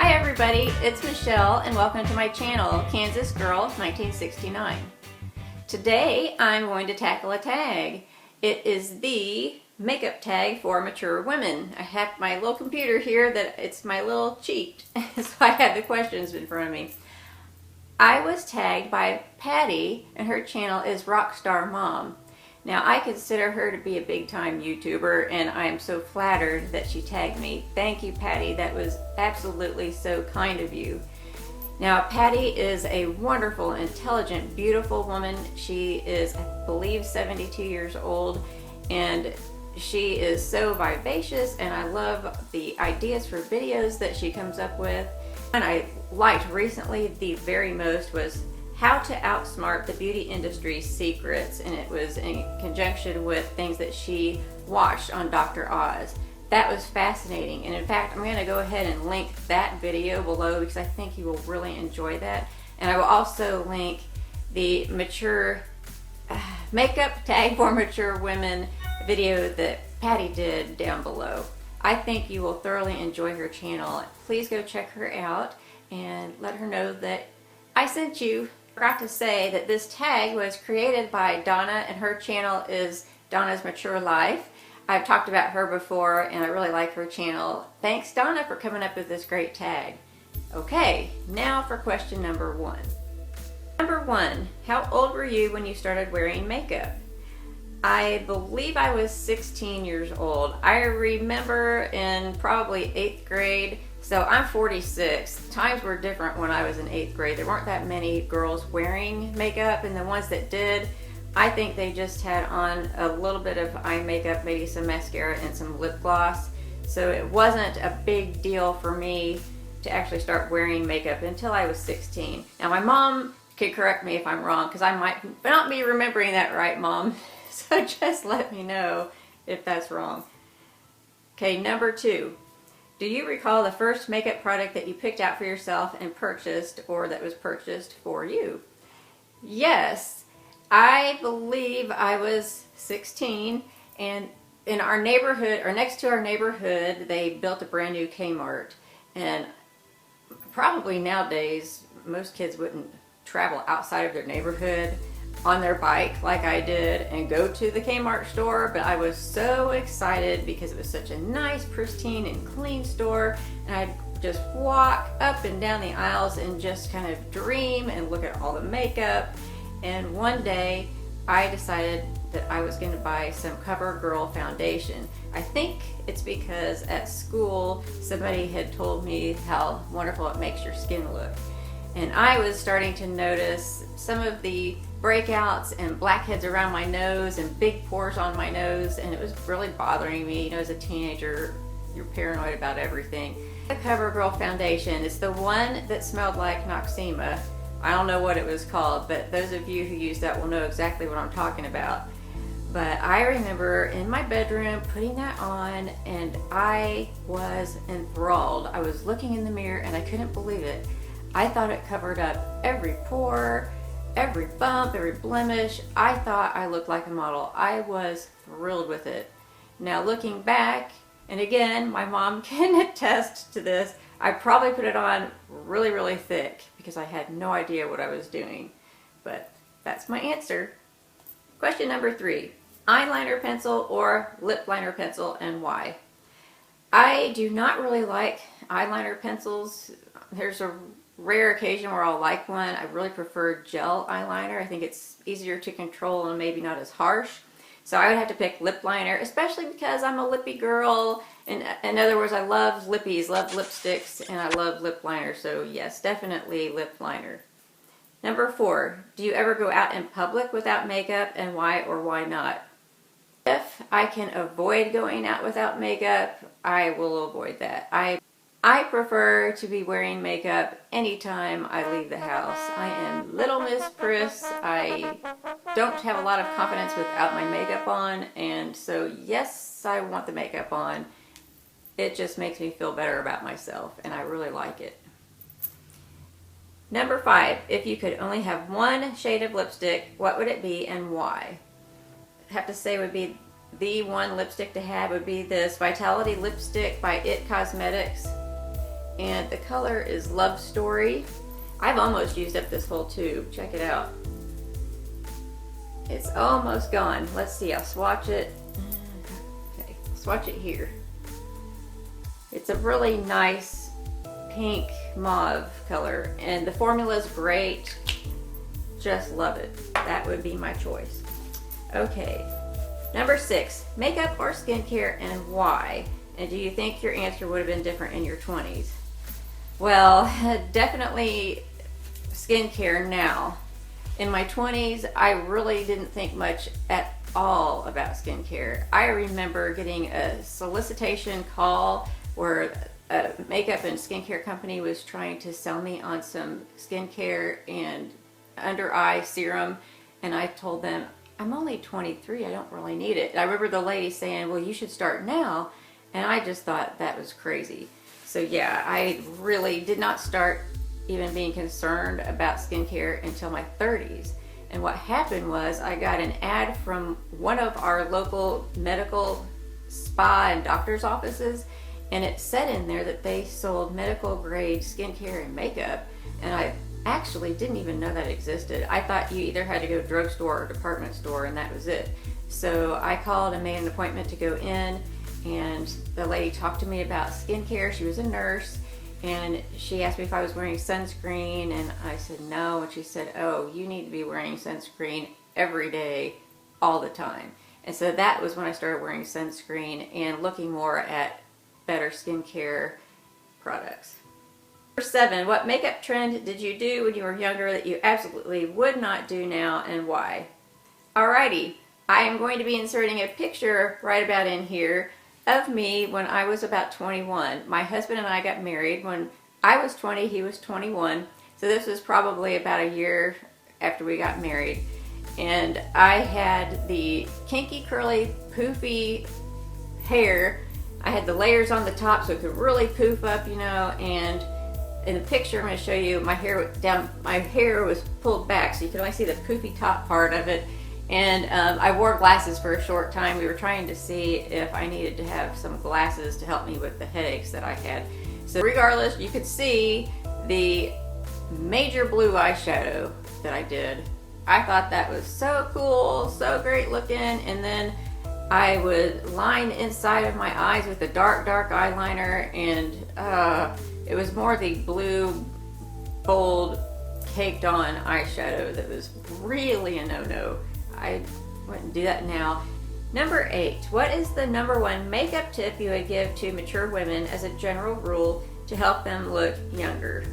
Hi everybody, it's Michelle and welcome to my channel, Kansas Girl 1969. Today I'm going to tackle a tag. It is the makeup tag for mature women. I have my little computer here that it's my little cheat, so I have the questions in front of me. I was tagged by Patti and her channel is Rxstrmom. Now I consider her to be a big time YouTuber and I am so flattered that she tagged me. Thank you, Patti, that was absolutely so kind of you. Now Patti is a wonderful, intelligent, beautiful woman. She is, I believe, 72 years old and she is so vivacious and I love the ideas for videos that she comes up with. And I liked recently the very most was how to outsmart the beauty industry's secrets, and it was in conjunction with things that she watched on Dr. Oz. That was fascinating, and in fact I'm going to go ahead and link that video below because I think you will really enjoy that. And I will also link the mature makeup tag for mature women video that Patti did down below. I think you will thoroughly enjoy her channel. Please go check her out and let her know that I sent you. I forgot to say that this tag was created by Donna and her channel is Donna's Mature Life. I've talked about her before and I really like her channel. Thanks Donna for coming up with this great tag. Okay, now for question number one. Number one, how old were you when you started wearing makeup? I believe I was 16 years old. I remember in probably 8th grade. So I'm 46. Times were different when I was in 8th grade. There weren't that many girls wearing makeup, and the ones that did, I think they just had on a little bit of eye makeup, maybe some mascara and some lip gloss. So it wasn't a big deal for me to actually start wearing makeup until I was 16. Now my mom could correct me if I'm wrong, because I might not be remembering that right, Mom. So just let me know if that's wrong. Okay, number two. Do you recall the first makeup product that you picked out for yourself and purchased, or that was purchased for you? Yes, I believe I was 16, and in our neighborhood, or next to our neighborhood, they built a brand new Kmart. And probably nowadays, most kids wouldn't travel outside of their neighborhood on their bike like I did and go to the Kmart store, but I was so excited because it was such a nice, pristine and clean store, and I'd just walk up and down the aisles and just kind of dream and look at all the makeup. And one day I decided that I was going to buy some CoverGirl foundation. I think it's because at school somebody had told me how wonderful it makes your skin look. And I was starting to notice some of the breakouts and blackheads around my nose and big pores on my nose, and it was really bothering me. You know, as a teenager, you're paranoid about everything. The CoverGirl foundation is the one that smelled like Noxema. I don't know what it was called, but those of you who use that will know exactly what I'm talking about. But I remember in my bedroom putting that on and I was enthralled. I was looking in the mirror and I couldn't believe it. I thought it covered up every pore, every bump, every blemish. I thought I looked like a model. I was thrilled with it. Now looking back, and again, my mom can attest to this, I probably put it on really, really thick because I had no idea what I was doing. But that's my answer. Question number three, eyeliner pencil or lip liner pencil, and why? I do not really like eyeliner pencils. There's a rare occasion where I'll like one. I really prefer gel eyeliner. I think it's easier to control and maybe not as harsh. So I would have to pick lip liner, especially because I'm a lippy girl. In other words, I love lippies, love lipsticks, and I love lip liner. So yes, definitely lip liner. Number four, do you ever go out in public without makeup, and why or why not? If I can avoid going out without makeup, I will avoid that. I prefer to be wearing makeup anytime I leave the house. I am Little Miss Priss. I don't have a lot of confidence without my makeup on, and so yes, I want the makeup on. It just makes me feel better about myself, and I really like it. Number five, if you could only have one shade of lipstick, what would it be and why? I have to say would be the one lipstick to have would be this Vitality lipstick by It Cosmetics. and the color is Love Story. I've almost used up this whole tube. Check it out. It's almost gone. Let's see, I'll swatch it. Okay, swatch it here. It's a really nice pink mauve color, and the formula is great. Just love it. That would be my choice. Okay, number 6, makeup or skincare and why? And do you think your answer would have been different in your 20s? Well, definitely skincare now. In my 20s, I really didn't think much at all about skincare. I remember getting a solicitation call where a makeup and skincare company was trying to sell me on some skincare and under eye serum, and I told them, I'm only 23, I don't really need it. I remember the lady saying, well, you should start now, and I just thought that was crazy. So yeah, I really did not start even being concerned about skincare until my 30s. And what happened was I got an ad from one of our local medical spa and doctor's offices, and it said in there that they sold medical grade skincare and makeup, and I actually didn't even know that existed. I thought you either had to go to drugstore or department store and that was it. So I called and made an appointment to go in, and the lady talked to me about skincare. She was a nurse, and she asked me if I was wearing sunscreen, and I said no, and she said, oh, you need to be wearing sunscreen every day, all the time. And so that was when I started wearing sunscreen and looking more at better skincare products. Number 7, what makeup trend did you do when you were younger that you absolutely would not do now and why? Alrighty, I am going to be inserting a picture right about in here of me when I was about 21. My husband and I got married when I was 20, he was 21. So this was probably about a year after we got married. And I had the kinky, curly, poofy hair. I had the layers on the top so it could really poof up, you know, and in the picture I'm going to show you, my hair was pulled back so you could only see the poofy top part of it. And I wore glasses for a short time. We were trying to see if I needed to have some glasses to help me with the headaches that I had. So regardless, you could see the major blue eyeshadow that I did. I thought that was so cool, so great looking. And then I would line inside of my eyes with a dark eyeliner, and it was more the blue, bold, caked on eyeshadow that was really a no-no. I wouldn't do that now. Number 8, what is the number 1 makeup tip you would give to mature women as a general rule to help them look younger?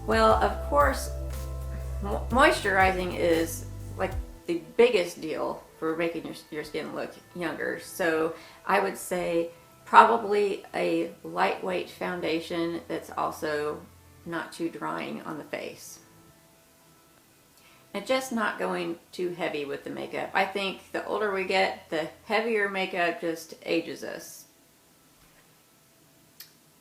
Well, of course, moisturizing is like the biggest deal for making your skin look younger. So I would say probably a lightweight foundation that's also not too drying on the face. And just not going too heavy with the makeup. I think the older we get, the heavier makeup just ages us.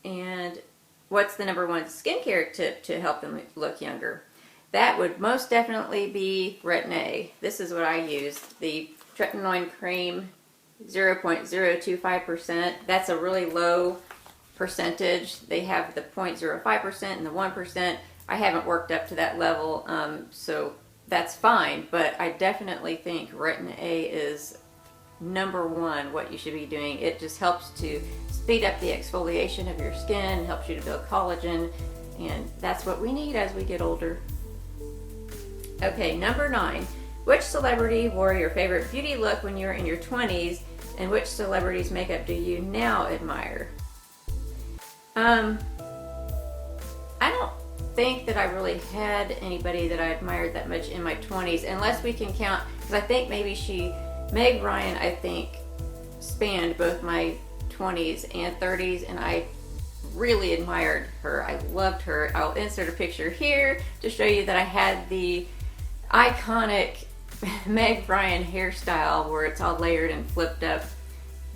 And what's the number 1 skincare tip to help them look younger? That would most definitely be retin-A. This is what I use, the tretinoin cream, 0.025%. That's a really low percentage. They have the 0.05% and the 1%. I haven't worked up to that level, so that's fine, but I definitely think retin-A is number 1 what you should be doing. It just helps to speed up the exfoliation of your skin, helps you to build collagen, and that's what we need as we get older. Okay, number 9, which celebrity wore your favorite beauty look when you were in your 20s, and which celebrity's makeup do you now admire? I don't think that I really had anybody that I admired that much in my 20s, unless we can count, because I think maybe Meg Ryan, I think, spanned both my 20s and 30s, and I really admired her. I loved her. I'll insert a picture here to show you that I had the iconic Meg Ryan hairstyle where it's all layered and flipped up.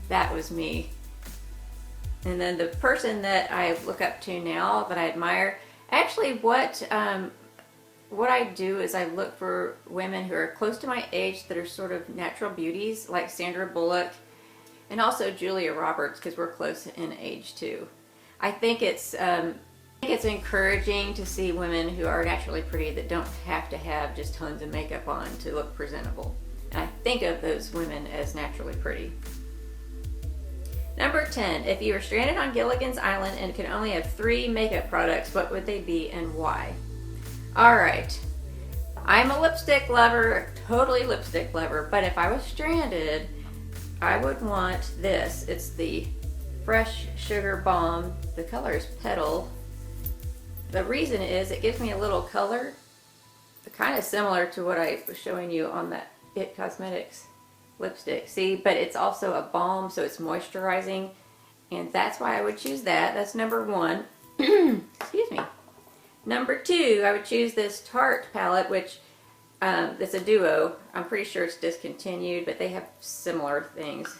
That was me. And then the person that I look up to now that I admire, actually what I do is I look for women who are close to my age that are sort of natural beauties, like Sandra Bullock and also Julia Roberts, because we're close in age too. I think it's encouraging to see women who are naturally pretty that don't have to have just tons of makeup on to look presentable. And I think of those women as naturally pretty. Number 10, if you were stranded on Gilligans Island and could only have 3 makeup products, what would they be and why? All right, I'm a lipstick lover, totally lipstick lover, but if I was stranded, I would want this. It's the Fresh Sugar Balm. The color is Petal. The reason is it gives me a little color, kind of similar to what I was showing you on that It Cosmetics lipstick. See, but it's also a balm, so it's moisturizing, and that's why I would choose that. That's number 1. Excuse me. Number 2, I would choose this Tarte palette, which it's a duo. I'm pretty sure it's discontinued, but they have similar things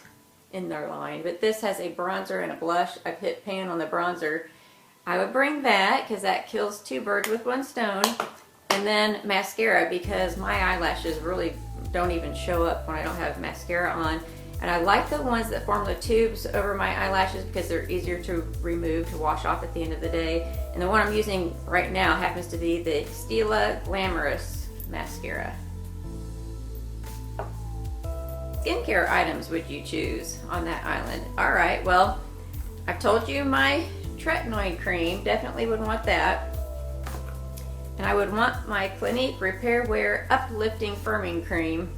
in their line. But this has a bronzer and a blush. I've hit pan on the bronzer. I would bring that because that kills 2 birds with 1 stone. And then mascara, because my eyelashes really don't even show up when I don't have mascara on. And I like the ones that form the tubes over my eyelashes because they're easier to remove, to wash off at the end of the day. And the one I'm using right now happens to be the Stila Glamorous mascara. Skincare items would you choose on that island? All right, well, I've told you my tretinoid cream, definitely would want that. And I would want my Clinique Repair Wear Uplifting Firming Cream.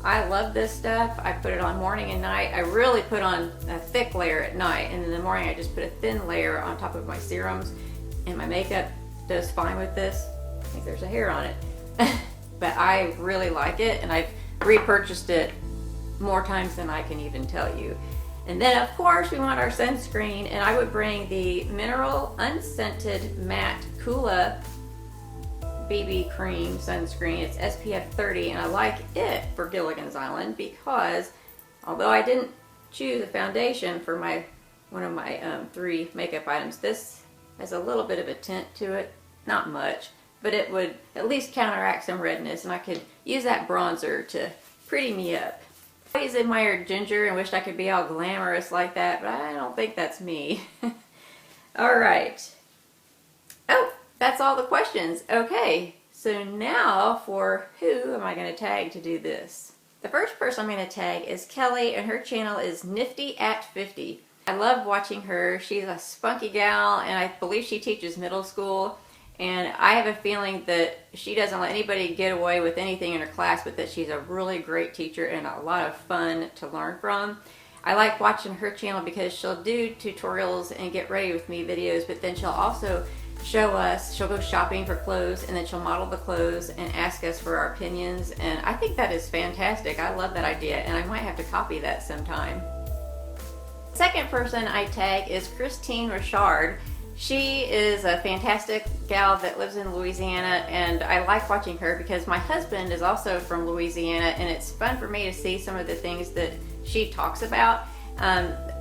I love this stuff. I put it on morning and night. I really put on a thick layer at night, and in the morning I just put a thin layer on top of my serums, and my makeup does fine with this. I think there's a hair on it. But I really like it, and I've repurchased it more times than I can even tell you. And then of course we want our sunscreen, and I would bring the Mineral Unscented Matte Coola BB Cream Sunscreen. It's SPF 30, and I like it for Gilligan's Island because although I didn't choose a foundation for one of my 3 makeup items, this has a little bit of a tint to it. Not much, but it would at least counteract some redness, and I could use that bronzer to pretty me up. I always admired ginger and wished I could be all glamorous like that, but I don't think that's me. All right. Oh, that's all the questions. Okay, so now for who am I going to tag to do this? The first person I'm going to tag is Kelly, and her channel is Nifty at 50. I love watching her. She's a spunky gal, and I believe she teaches middle school. And I have a feeling that she doesn't let anybody get away with anything in her class, but that she's a really great teacher and a lot of fun to learn from. I like watching her channel because she'll do tutorials and get ready with me videos, but then she'll also show us, she'll go shopping for clothes, and then she'll model the clothes and ask us for our opinions. And I think that is fantastic. I love that idea, and I might have to copy that sometime. Second person I tag is Christine Richard. She is a fantastic gal that lives in Louisiana, and I like watching her because my husband is also from Louisiana, and it's fun for me to see some of the things that she talks about.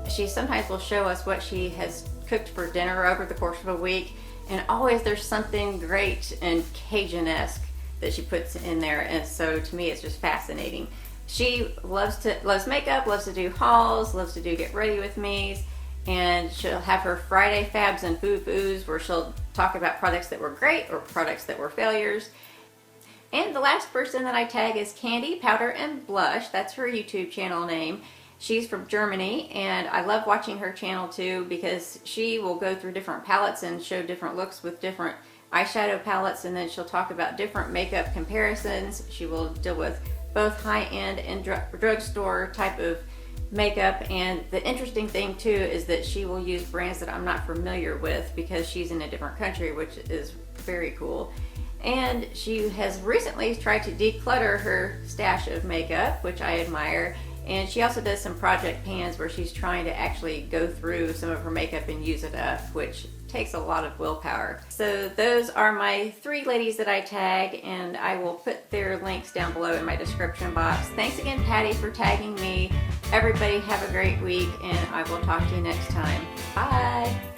She sometimes will show us what she has cooked for dinner over the course of a week, and always there's something great and Cajun-esque that she puts in there, and so to me it's just fascinating. She loves makeup, loves to do hauls, loves to do get ready with me's, and she'll have her Friday Fabs and Foo-Foos where she'll talk about products that were great or products that were failures. And the last person that I tag is Candy Powder and Blush. That's her YouTube channel name. She's from Germany, and I love watching her channel too because she will go through different palettes and show different looks with different eyeshadow palettes, and then she'll talk about different makeup comparisons. She will deal with both high-end and drugstore type of makeup, and the interesting thing too is that she will use brands that I'm not familiar with because she's in a different country, which is very cool. And she has recently tried to declutter her stash of makeup, which I admire, and she also does some project pans where she's trying to actually go through some of her makeup and use it up, which takes a lot of willpower. So those are my 3 ladies that I tag, and I will put their links down below in my description box. Thanks again, Patti, for tagging me. Everybody have a great week, and I will talk to you next time. Bye!